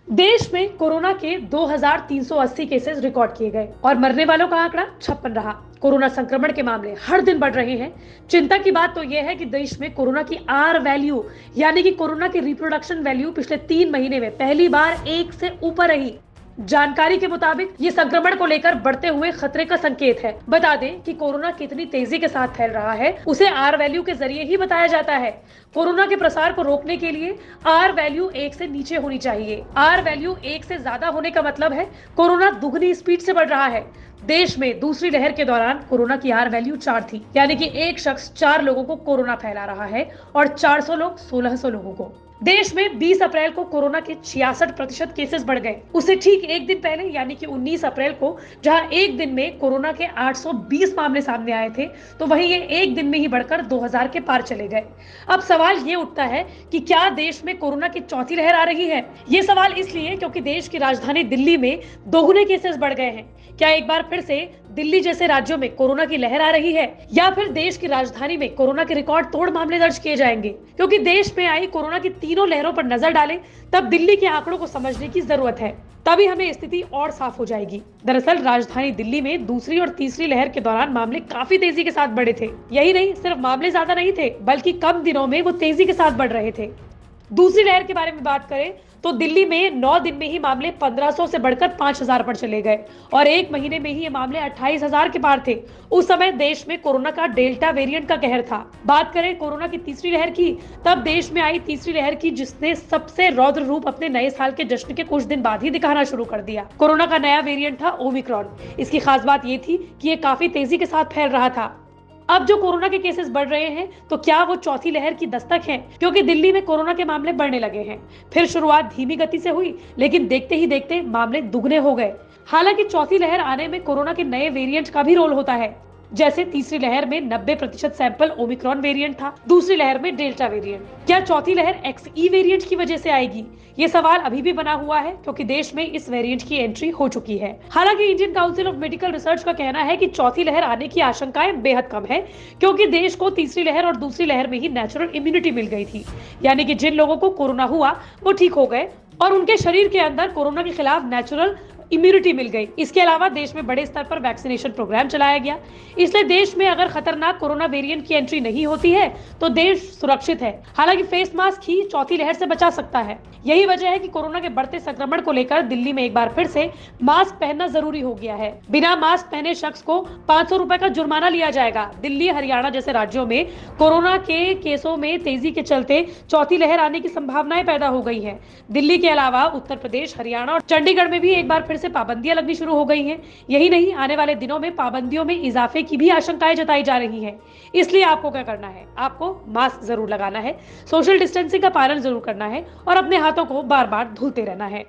देश में कोरोना के 2380 केसेस रिकॉर्ड किए गए और मरने वालों का आंकड़ा 56 रहा। कोरोना संक्रमण के मामले हर दिन बढ़ रहे हैं। चिंता की बात तो यह है कि देश में कोरोना की आर वैल्यू यानी कि कोरोना की रिप्रोडक्शन वैल्यू पिछले 3 महीने में पहली बार 1 से ऊपर रही। जानकारी के मुताबिक ये संक्रमण को लेकर बढ़ते हुए खतरे का संकेत है। बता दें कि कोरोना कितनी तेजी के साथ फैल रहा है उसे आर वैल्यू के जरिए ही बताया जाता है। कोरोना के प्रसार को रोकने के लिए आर वैल्यू 1 से नीचे होनी चाहिए। आर वैल्यू 1 से ज्यादा होने का मतलब है कोरोना दुगनी स्पीड से बढ़ रहा है। देश में दूसरी लहर के दौरान कोरोना की आर वैल्यू 4 थी, यानी कि एक शख्स 4 लोगों को कोरोना फैला रहा है और 400 लोग 1600 लोगों को। देश में 20 अप्रैल को कोरोना के 66% केसेस बढ़ गए। उससे ठीक एक दिन पहले यानी कि 19 अप्रैल को जहां एक दिन में कोरोना के 820 मामले सामने आए थे, तो वहीं ये एक दिन में ही बढ़कर 2000 के पार चले गए। अब सवाल ये उठता है कि क्या देश में कोरोना की चौथी लहर आ रही है? ये सवाल इसलिए क्योंकि देश की राजधानी दिल्ली में दोगुने केसेस बढ़ गए हैं। क्या एक बार फिर से दिल्ली जैसे राज्यों में कोरोना की लहर आ रही है या फिर देश की राजधानी में कोरोना के रिकॉर्ड तोड़ मामले दर्ज किए जाएंगे? क्योंकि देश में आई कोरोना की तीनों लहरों पर नजर डालें तब दिल्ली के आंकड़ों को समझने की जरूरत है। तभी हमें स्थिति और साफ हो जाएगी। दरअसल राजधानी दिल्ली में दूसरी और तीसरी लहर के दौरान मामले काफी तेजी के साथ बढ़े थे। यही नहीं, सिर्फ मामले ज्यादा नहीं थे बल्कि कम दिनों में वो तेजी के साथ बढ़ रहे थे। दूसरी लहर के बारे में बात करें तो दिल्ली में 9 दिन में ही मामले 1500 से बढ़कर 5000 पर चले गए और एक महीने में ही ये मामले 28000 के पार थे। उस समय देश में कोरोना का डेल्टा वेरिएंट का कहर था। बात करें कोरोना की तीसरी लहर की, तब देश में आई तीसरी लहर की जिसने सबसे रौद्र रूप अपने नए साल के जश्न के कुछ दिन बाद ही दिखाना शुरू कर दिया। कोरोना का नया वेरिएंट था ओमिक्रॉन। इसकी खास बात ये थी कि ये काफी तेजी के साथ फैल रहा था। अब जो कोरोना के केसेस बढ़ रहे हैं तो क्या वो चौथी लहर की दस्तक है? क्योंकि दिल्ली में कोरोना के मामले बढ़ने लगे हैं। फिर शुरुआत धीमी गति से हुई लेकिन देखते ही देखते मामले दुगने हो गए। हालांकि चौथी लहर आने में कोरोना के नए वेरिएंट का भी रोल होता है। जैसे तीसरी लहर में 90% सैंपल ओमिक्रॉन वेरिएंट था, दूसरी लहर में डेल्टा वेरिएंट। क्या चौथी लहर एक्सई वेरिएंट की वजह से आएगी? ये सवाल अभी भी बना हुआ है क्योंकि देश में इस वेरिएंट की एंट्री हो चुकी है। हालांकि Indian council of medical research का कहना है कि चौथी लहर आने की आशंकाएं बेहद कम है क्योंकि देश को तीसरी लहर और दूसरी लहर में ही नेचुरल इम्यूनिटी मिल गई थी, यानी कि जिन लोगों को कोरोना हुआ वो ठीक हो गए और उनके शरीर के अंदर कोरोना के खिलाफ नेचुरल इम्यूनिटी मिल गई। इसके अलावा देश में बड़े स्तर पर वैक्सीनेशन प्रोग्राम चलाया गया। इसलिए देश में अगर खतरनाक कोरोना वेरिएंट की एंट्री नहीं होती है तो देश सुरक्षित है। हालांकि फेस मास्क ही चौथी लहर से बचा सकता है। यही वजह है कि कोरोना के बढ़ते संक्रमण को लेकर दिल्ली में एक बार फिर से मास्क पहनना जरूरी हो गया है। बिना मास्क पहने शख्स को 500 रुपए का जुर्माना लिया जाएगा। दिल्ली, हरियाणा जैसे राज्यों में कोरोना के केसों में तेजी के चलते चौथी लहर आने की संभावनाएं पैदा हो गई है। दिल्ली के अलावा उत्तर प्रदेश, हरियाणा और चंडीगढ़ में भी एक बार फिर से पाबंदियां लगनी शुरू हो गई हैं। यही नहीं, आने वाले दिनों में पाबंदियों में इजाफे की भी आशंकाएं जताई जा रही हैं। इसलिए आपको क्या करना है? आपको मास्क जरूर लगाना है, सोशल डिस्टेंसिंग का पालन जरूर करना है और अपने हाथों को बार बार धुलते रहना है।